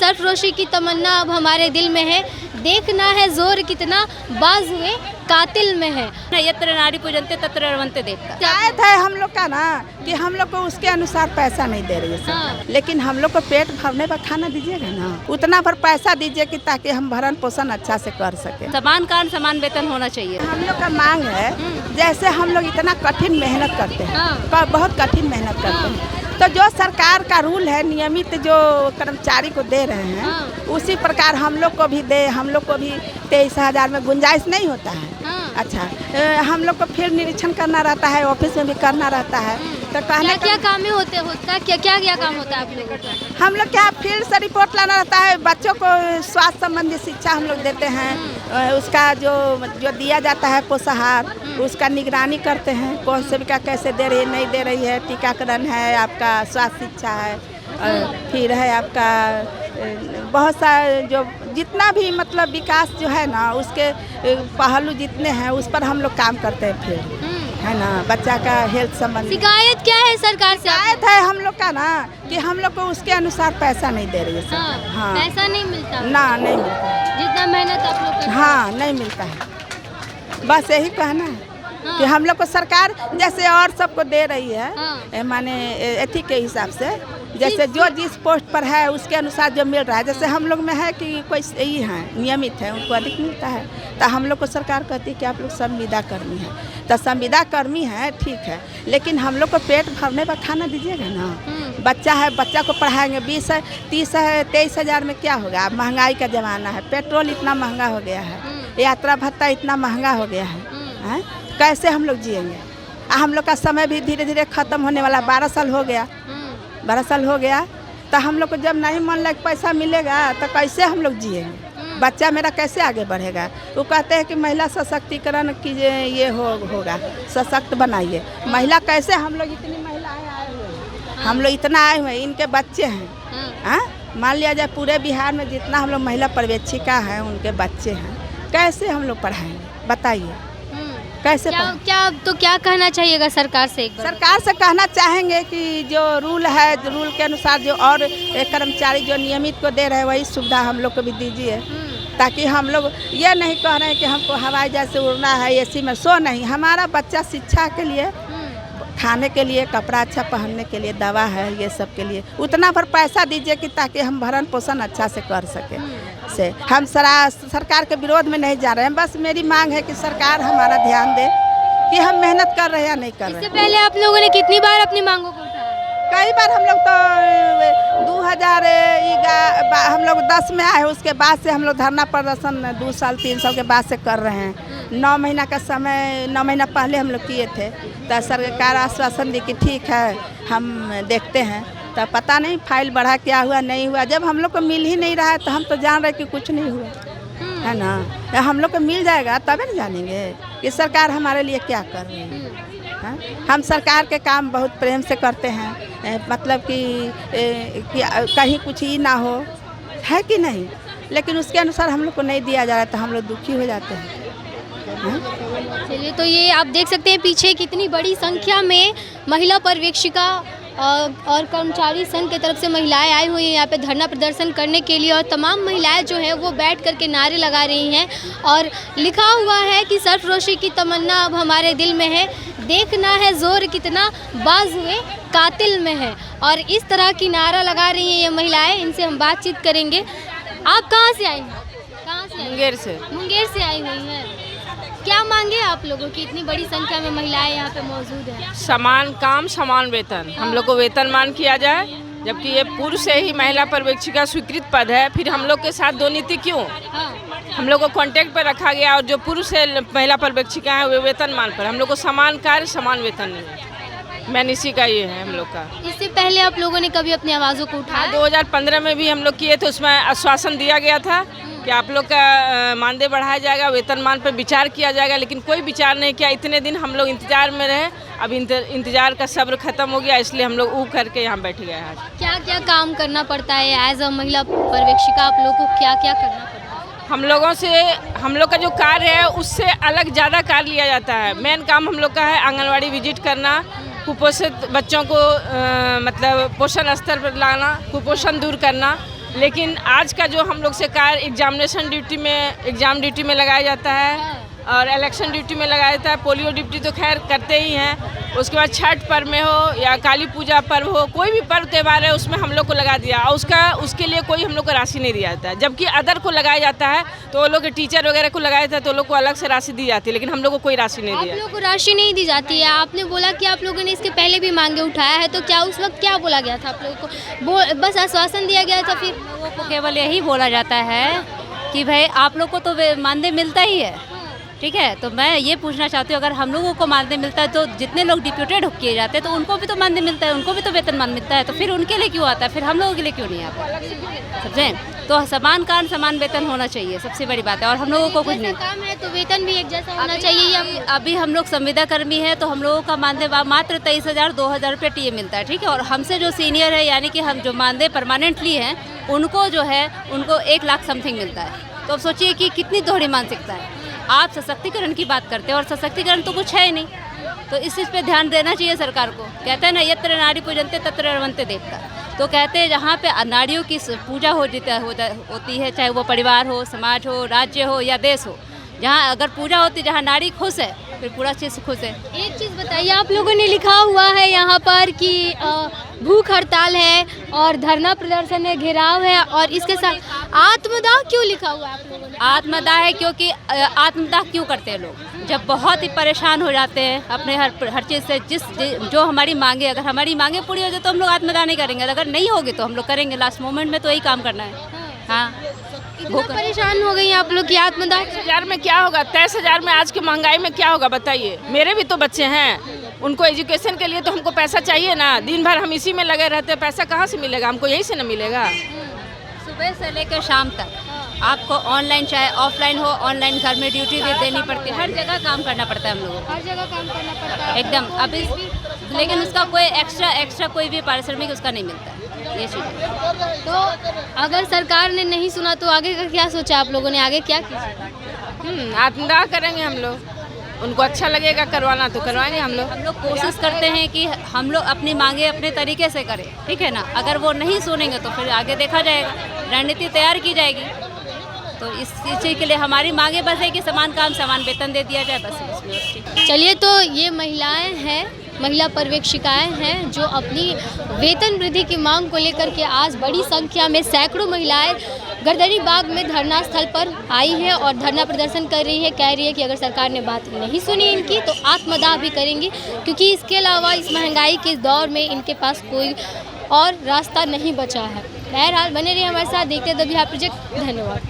सरफरोशी की तमन्ना अब हमारे दिल में है, देखना है जोर कितना बाज हुए कातिल में है। यत्र नारी पूजनते तत्र रमन्ते देवता। शिकायत है हम लोग का ना कि हम लोग को उसके अनुसार पैसा नहीं दे रही है सरकार। लेकिन हम लोग को पेट भरने पर खाना दीजिएगा ना, उतना भर पैसा दीजिए कि ताकि हम भरण पोषण अच्छा से कर सके। समान काम समान वेतन होना चाहिए। हम लोग का मांग है, जैसे हम लोग इतना कठिन मेहनत करते हैं, बहुत कठिन मेहनत करते हैं, तो जो सरकार का रूल है नियमित जो कर्मचारी को दे रहे हैं उसी प्रकार हम लोग को भी दे। हम लोग को भी 23,000 में गुंजाइश नहीं होता है। अच्छा, हम लोग को फिर निरीक्षण करना रहता है, ऑफिस में भी करना रहता है। तो कहने क्या काम होता है, क्या काम होता है आप लोगों का? हम लोग क्या फील्ड से रिपोर्ट लाना रहता है, बच्चों को स्वास्थ्य संबंधी शिक्षा हम लोग देते हैं, उसका जो दिया जाता है पोषाहार उसका निगरानी करते हैं, कौन से का कैसे दे रही है नहीं दे रही है, टीकाकरण है, आपका स्वास्थ्य शिक्षा है, फिर है आपका बहुत सा जो जितना भी मतलब विकास जो है ना उसके पहलू जितने हैं उस पर हम लोग काम करते हैं फिर है ना। बच्चा का हेल्थ संबंधी शिकायत क्या है सरकार से? शिकायत है हम लोग का ना कि हम लोग को उसके अनुसार पैसा नहीं दे रही है सरकार। हाँ, पैसा नहीं मिलता ना, नहीं मिलता, जितना मेहनत आप लोग करते हैं। हाँ नहीं मिलता है। बस यही कहना है कि हम लोग को सरकार जैसे और सबको दे रही है, माने एथी के हिसाब से जैसे जो जिस पोस्ट पर है उसके अनुसार जो मिल रहा है। जैसे हम लोग में है कि कोई यही है नियमित है उनको अधिक मिलता है, तो हम लोग को सरकार कहती है कि आप लोग संविदा कर्मी है, तो संविदा कर्मी है ठीक है, लेकिन हम लोग को पेट भरने पर खाना दीजिएगा ना। बच्चा है, बच्चा को पढ़ाएंगे 20 है 30 है 23,000 में क्या होगा? अब महंगाई का ज़माना है, पेट्रोल इतना महंगा हो गया है, यात्रा भत्ता इतना महंगा हो गया है, कैसे हम लोग जिएंगे? हम लोग का समय भी धीरे धीरे खत्म होने वाला। 12 साल हो गया, 12 साल हो गया, तो हम लोग को जब नहीं मन लग पैसा मिलेगा तो कैसे हम लोग जिएंगे? बच्चा मेरा कैसे आगे बढ़ेगा? वो कहते हैं कि महिला सशक्तिकरण कीजिए, ये होगा सशक्त बनाइए महिला। कैसे हम लोग इतनी महिलाएं आए हुए हैं, हम लोग इतना आए हुए हैं, इनके बच्चे हैं, मान लिया जाए पूरे बिहार में जितना हम लोग महिला पर्यवेक्षिका हैं उनके बच्चे हैं, कैसे हम लोग पढ़ाएंगे बताइए? कैसे क्या कहना चाहिएगा सरकार से? सरकार से कहना चाहेंगे कि जो रूल है, रूल के अनुसार जो और कर्मचारी जो नियमित को दे रहे हैं वही सुविधा हम लोग को भी दीजिए, ताकि हम लोग ये नहीं कह रहे हैं कि हमको हवाई जहाज से उड़ना है, एसी में सो नहीं। हमारा बच्चा शिक्षा के लिए, खाने के लिए, कपड़ा अच्छा पहनने के लिए, दवा है, ये सब के लिए उतना भर पैसा दीजिए कि ताकि हम भरण पोषण अच्छा से कर सकें। से हम सरकार के विरोध में नहीं जा रहे हैं, बस मेरी मांग है कि सरकार हमारा ध्यान दे कि हम मेहनत कर रहे हैं या नहीं कर रहे हैं। इससे पहले आप लोगों ने कितनी बार अपनी मांगों को उठाया? कई बार हम लोग तो 2011 हम लोग 10 में आए, उसके बाद से हम लोग धरना प्रदर्शन 2 साल 3 साल के बाद से कर रहे हैं। 9 महीना का समय, 9 महीना पहले हम लोग किए थे, तो सरकार आश्वासन दी कि ठीक है हम देखते हैं, तो पता नहीं फाइल बढ़ा क्या हुआ नहीं हुआ। जब हम लोग को मिल ही नहीं रहा है तो हम तो जान रहे कि कुछ नहीं हुआ है ना। हम लोग को मिल जाएगा तभी न जानेंगे कि सरकार हमारे लिए क्या कर रही है। हम सरकार के काम बहुत प्रेम से करते हैं, मतलब कि कहीं कुछ ही ना हो, है कि नहीं, लेकिन उसके अनुसार हम लोग को नहीं दिया जा रहा है तो हम लोग दुखी हो जाते हैं। चलिए, तो ये आप देख सकते हैं पीछे कितनी बड़ी संख्या में महिला पर्यवेक्षिका और कर्मचारी संघ की तरफ से महिलाएं आई हुई हैं यहाँ पे धरना प्रदर्शन करने के लिए, और तमाम महिलाएं जो हैं वो बैठ करके नारे लगा रही हैं और लिखा हुआ है कि सरफरोशी की तमन्ना अब हमारे दिल में है, देखना है जोर कितना बाज हुए कातिल में है। और इस तरह की नारा लगा रही हैं ये महिलाएं, इनसे हम बातचीत करेंगे। आप कहाँ से आई हैं? कहाँ से? मुंगेर से। मुंगेर से आई हुई हैं। क्या मांगे आप लोगों की? इतनी बड़ी संख्या में महिलाएं यहाँ पे मौजूद हैं। समान काम समान वेतन, हम लोग को वेतनमान किया जाए, जबकि ये पूर्व से ही महिला पर्यवेक्षिका स्वीकृत पद है, फिर हम लोग के साथ दुर्नीति क्यों? हम लोग को कांटेक्ट पर रखा गया और जो पूर्व से महिला पर्यवेक्षिका है वे वेतनमान पर, हम लोग को समान कार्य समान वेतन नहीं। मैन इसी का ये है हम लोग का। इससे पहले आप लोगों ने कभी अपनी आवाज़ों को उठाया? 2015 में भी हम लोग किए थे, उसमें आश्वासन दिया गया था कि आप लोग का मानदेय बढ़ाया जाएगा, वेतनमान पर विचार किया जाएगा, लेकिन कोई विचार नहीं किया। इतने दिन हम लोग इंतजार में रहे, अब इंतजार का सब्र खत्म हो गया, इसलिए हम लोग ऊ करके यहाँ बैठ गए हैं। क्या क्या काम करना पड़ता है एज अ महिला पर्यवेक्षिका? आप लोगों को क्या क्या करना पड़ता है? हम लोग का जो कार्य है उससे अलग ज़्यादा कार्य लिया जाता है। मेन काम हम लोग का है आंगनवाड़ी विजिट करना, कुपोषित बच्चों को मतलब पोषण स्तर पर लाना, कुपोषण दूर करना, लेकिन आज का जो हम लोग से कार्य एग्जाम ड्यूटी में लगाया जाता है और इलेक्शन ड्यूटी में लगाया जाता है। पोलियो ड्यूटी तो खैर करते ही हैं। उसके बाद छठ पर्व में हो या काली पूजा पर्व हो, कोई भी पर्व त्यौहार है उसमें हम लोग को लगा दिया और उसके लिए कोई हम लोग को राशि नहीं दिया जाता है। जबकि अदर को लगाया जाता है तो वो लोग के टीचर वगैरह को लगाया जाता है तो लोग को अलग से राशि दी जाती है, लेकिन हम लोग को कोई राशि नहीं दिया। आप लोगों को राशि नहीं दी जाती है। आपने बोला कि आप लोगों ने इसके पहले भी मांगे उठाया है, तो क्या उस वक्त क्या बोला गया था आप लोगों को? बस आश्वासन दिया गया था, फिर लोगों को केवल यही बोला जाता है कि भाई आप लोग को तो मानदेय मिलता ही है, ठीक है। तो मैं ये पूछना चाहती हूँ, अगर हम लोगों को मानदेय मिलता है तो जितने लोग डिप्यूटेड किए जाते हैं तो उनको भी तो मानदेय मिलता है, उनको भी तो वेतनमान मिलता है, तो फिर उनके लिए क्यों आता है, फिर हम लोगों के लिए क्यों नहीं आता? समझे? तो समान काम समान वेतन होना चाहिए, सबसे बड़ी बात है। और हम लोगों को कुछ नहीं, काम है तो वेतन भी एक जैसा होना चाहिए। अभी हम लोग संविदा कर्मी हैं तो हम लोगों का मानदेय मात्र 23,000-2,000 रुपये टीए मिलता है, ठीक है। और हमसे जो सीनियर है यानी कि हम जो मानदेय परमानेंटली हैं उनको जो है उनको 1 लाख समथिंग मिलता है। तो अब सोचिए कि कितनी दोहरी मानसिकता है। आप सशक्तिकरण की बात करते हैं और सशक्तिकरण तो कुछ है ही नहीं, तो इस चीज़ पे ध्यान देना चाहिए सरकार को। कहते हैं ना, यत्र नारी पूजन्ते तत्र रमन्ते देवता। तो कहते हैं जहाँ पे नारियों की पूजा होती है, चाहे वो परिवार हो, समाज हो, राज्य हो या देश हो, जहाँ अगर पूजा होती, जहाँ नारी खुश है फिर पूरा चीज़ खुश है। एक चीज़ बताइए, आप लोगों ने लिखा हुआ है यहाँ पर कि भूख हड़ताल है और धरना प्रदर्शन है, घेराव है, और इसके साथ आत्मदाह क्यों लिखा हुआ है आप लोगों ने? आत्मदाह है क्योंकि आत्मदाह क्यों करते हैं लोग? जब बहुत ही परेशान हो जाते हैं अपने हर चीज़ से, जो हमारी मांगे, अगर हमारी मांगे पूरी हो जाए तो हम लोग आत्मदाह नहीं करेंगे, अगर नहीं होगी तो हम लोग करेंगे। लास्ट मोमेंट में तो यही काम करना है। हाँ, इतना परेशान हो गई आप लोग की आत्मदाह? 23,000 में क्या होगा? 23,000 में आज की महंगाई में क्या होगा बताइए? मेरे भी तो बच्चे हैं, उनको एजुकेशन के लिए तो हमको पैसा चाहिए ना। दिन भर हम इसी में लगे रहते हैं, पैसा कहाँ से मिलेगा? हमको यही से ना मिलेगा। सुबह से लेकर शाम तक आपको ऑनलाइन चाहे ऑफलाइन हो, ऑनलाइन घर में ड्यूटी भी देनी पड़ती है, हर जगह काम करना पड़ता है हम लोगों को, हर जगह काम करना पड़ता है एकदम। अभी लेकिन उसका कोई एक्स्ट्रा कोई भी पारिश्रमिक उसका नहीं मिलता है, ये चीज़ है। तो अगर सरकार ने नहीं सुना तो आगे का क्या सोचा आप लोगों ने? आगे क्या कीजिए? आत्मदाह करेंगे हम लोग, उनको अच्छा लगेगा करवाना तो करवाएंगे हम लोग। हम लोग कोशिश करते हैं कि हम लोग अपनी मांगे अपने तरीके से करें, ठीक है ना। अगर वो नहीं सुनेंगे तो फिर आगे देखा जाएगा, रणनीति तैयार की जाएगी। तो इस चीज़ के लिए हमारी मांगे बस है कि समान काम समान वेतन दे दिया जाए, बस इसमें। चलिए, तो ये महिलाएं हैं, महिला पर्यवेक्षिकाएं हैं जो अपनी वेतन वृद्धि की मांग को लेकर के आज बड़ी संख्या में सैकड़ों महिलाएं गर्दनी बाग में धरना स्थल पर आई है और धरना प्रदर्शन कर रही है। कह रही है कि अगर सरकार ने बात नहीं सुनी इनकी तो आत्मदाह भी करेंगी, क्योंकि इसके अलावा इस महंगाई के दौर में इनके पास कोई और रास्ता नहीं बचा है। बहरहाल बने रहिए हमारे साथ, देखते हैं द बिहार प्रोजेक्ट। धन्यवाद।